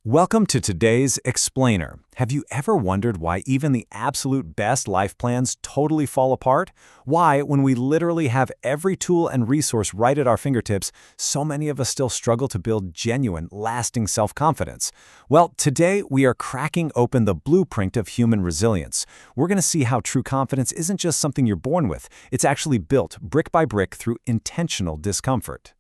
Welcome to today's Explainer. Have you ever wondered why even the absolute best life plans totally fall apart? Why, when we literally have every tool and resource right at our fingertips, so many of us still struggle to build genuine, lasting self-confidence? Well, today we are cracking open the blueprint of human resilience. We're going to see how true confidence isn't just something you're born with, it's actually built brick by brick through intentional discomfort.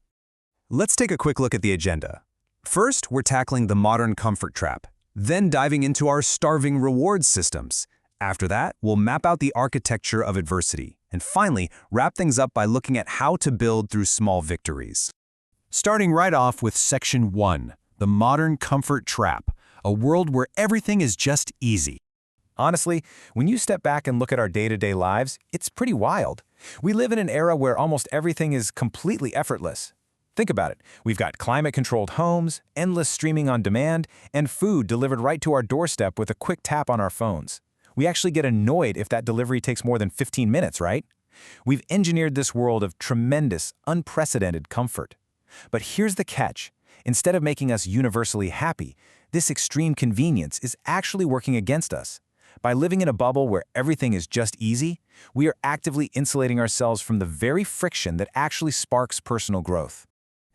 Let's take a quick look at the agenda. First, we're tackling the modern comfort trap, then diving into our starving reward systems. After that, we'll map out the architecture of adversity, and finally, wrap things up by looking at how to build through small victories. Starting right off with Section 1, the modern comfort trap, a world where everything is just easy. Honestly, when you step back and look at our day-to-day lives, it's pretty wild. We live in an era where almost everything is completely effortless. Think about it. We've got climate-controlled homes, endless streaming on demand, and food delivered right to our doorstep with a quick tap on our phones. We actually get annoyed if that delivery takes more than 15 minutes, right? We've engineered this world of tremendous, unprecedented comfort. But here's the catch. Instead of making us universally happy, this extreme convenience is actually working against us. By living in a bubble where everything is just easy, we are actively insulating ourselves from the very friction that actually sparks personal growth.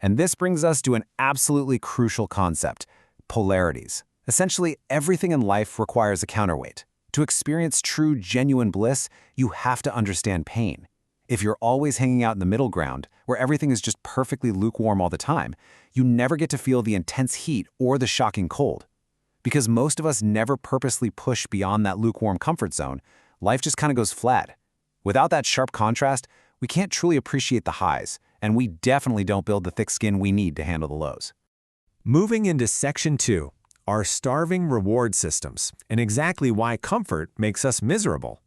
And this brings us to an absolutely crucial concept, polarities. Essentially, everything in life requires a counterweight. To experience true, genuine bliss, you have to understand pain. If you're always hanging out in the middle ground, where everything is just perfectly lukewarm all the time, you never get to feel the intense heat or the shocking cold. Because most of us never purposely push beyond that lukewarm comfort zone, life just kind of goes flat. Without that sharp contrast, we can't truly appreciate the highs, and we definitely don't build the thick skin we need to handle the lows. Moving into Section 2, our starving reward systems, and exactly why comfort makes us miserable.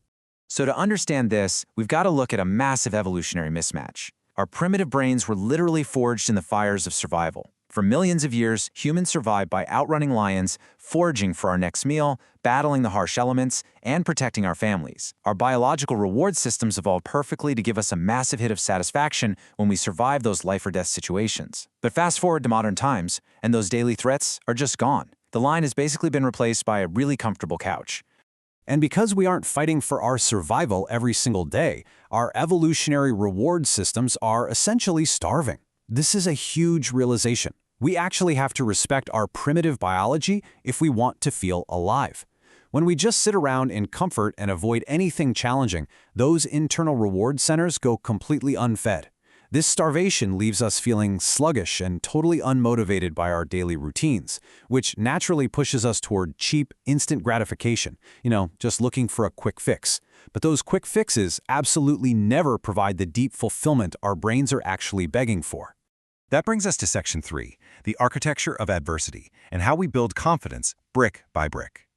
So to understand this, we've got to look at a massive evolutionary mismatch. Our primitive brains were literally forged in the fires of survival. For millions of years, humans survived by outrunning lions, foraging for our next meal, battling the harsh elements, and protecting our families. Our biological reward systems evolved perfectly to give us a massive hit of satisfaction when we survive those life-or-death situations. But fast forward to modern times, and those daily threats are just gone. The line has basically been replaced by a really comfortable couch. And because we aren't fighting for our survival every single day, our evolutionary reward systems are essentially starving. This is a huge realization. We actually have to respect our primitive biology if we want to feel alive. When we just sit around in comfort and avoid anything challenging, those internal reward centers go completely unfed. This starvation leaves us feeling sluggish and totally unmotivated by our daily routines, which naturally pushes us toward cheap, instant gratification, just looking for a quick fix. But those quick fixes absolutely never provide the deep fulfillment our brains are actually begging for. That brings us to Section 3, the architecture of adversity, and how we build confidence brick by brick.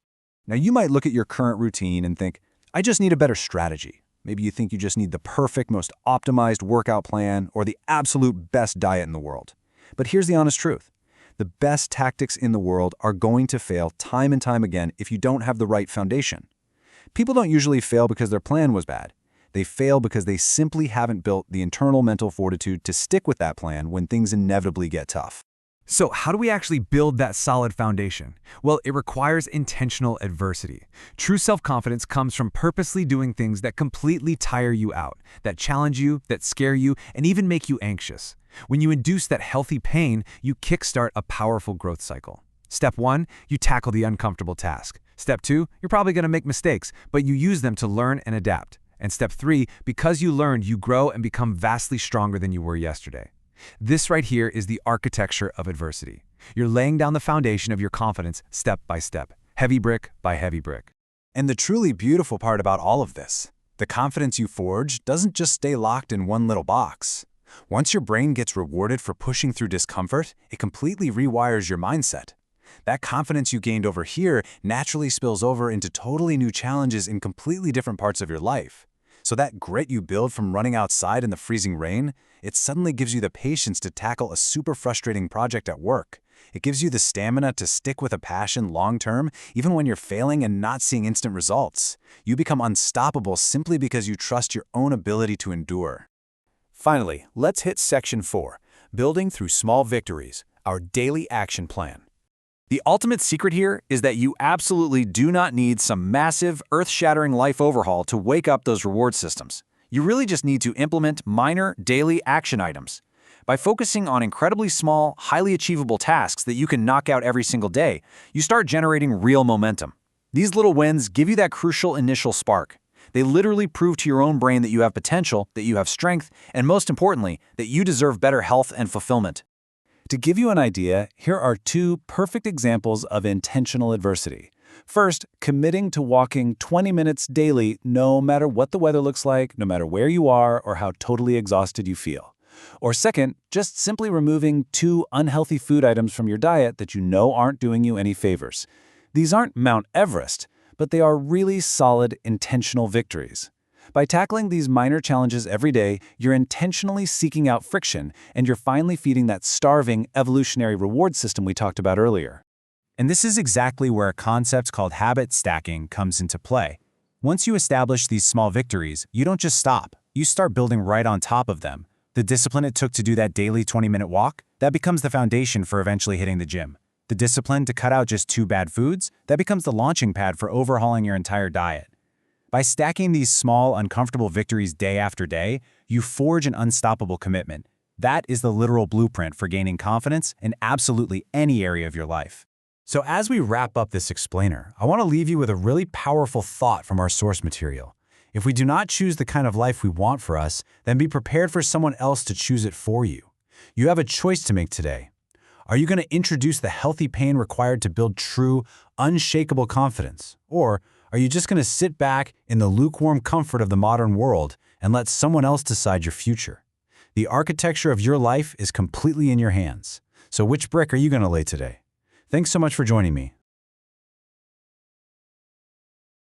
Now, you might look at your current routine and think, I just need a better strategy. Maybe you think you just need the perfect, most optimized workout plan or the absolute best diet in the world. But here's the honest truth. The best tactics in the world are going to fail time and time again if you don't have the right foundation. People don't usually fail because their plan was bad. They fail because they simply haven't built the internal mental fortitude to stick with that plan when things inevitably get tough. So how do we actually build that solid foundation? Well, it requires intentional adversity. True self-confidence comes from purposely doing things that completely tire you out, that challenge you, that scare you, and even make you anxious. When you induce that healthy pain, you kickstart a powerful growth cycle. Step 1, you tackle the uncomfortable task. Step 2, you're probably going to make mistakes, but you use them to learn and adapt. And step 3, because you learned, you grow and become vastly stronger than you were yesterday. This right here is the architecture of adversity. You're laying down the foundation of your confidence step by step, heavy brick by heavy brick. And the truly beautiful part about all of this, the confidence you forge doesn't just stay locked in one little box. Once your brain gets rewarded for pushing through discomfort, it completely rewires your mindset. That confidence you gained over here naturally spills over into totally new challenges in completely different parts of your life. So that grit you build from running outside in the freezing rain, it suddenly gives you the patience to tackle a super frustrating project at work. It gives you the stamina to stick with a passion long-term, even when you're failing and not seeing instant results. You become unstoppable simply because you trust your own ability to endure. Finally, let's hit Section 4, building through small victories, our daily action plan. The ultimate secret here is that you absolutely do not need some massive, earth-shattering life overhaul to wake up those reward systems. You really just need to implement minor, daily action items. By focusing on incredibly small, highly achievable tasks that you can knock out every single day, you start generating real momentum. These little wins give you that crucial initial spark. They literally prove to your own brain that you have potential, that you have strength, and most importantly, that you deserve better health and fulfillment. To give you an idea, here are 2 perfect examples of intentional adversity. First, committing to walking 20 minutes daily no matter what the weather looks like, no matter where you are, or how totally exhausted you feel. Or second, just simply removing 2 unhealthy food items from your diet that you know aren't doing you any favors. These aren't Mount Everest, but they are really solid, intentional victories. By tackling these minor challenges every day, you're intentionally seeking out friction, and you're finally feeding that starving, evolutionary reward system we talked about earlier. And this is exactly where a concept called habit stacking comes into play. Once you establish these small victories, you don't just stop. You start building right on top of them. The discipline it took to do that daily 20-minute walk, that becomes the foundation for eventually hitting the gym. The discipline to cut out just 2 bad foods, that becomes the launching pad for overhauling your entire diet. By stacking these small, uncomfortable victories day after day, you forge an unstoppable commitment. That is the literal blueprint for gaining confidence in absolutely any area of your life. So as we wrap up this explainer, I want to leave you with a really powerful thought from our source material. If we do not choose the kind of life we want for us, then be prepared for someone else to choose it for you. You have a choice to make today. Are you going to introduce the healthy pain required to build true, unshakable confidence? Or are you just going to sit back in the lukewarm comfort of the modern world and let someone else decide your future? The architecture of your life is completely in your hands. So which brick are you going to lay today? Thanks so much for joining me.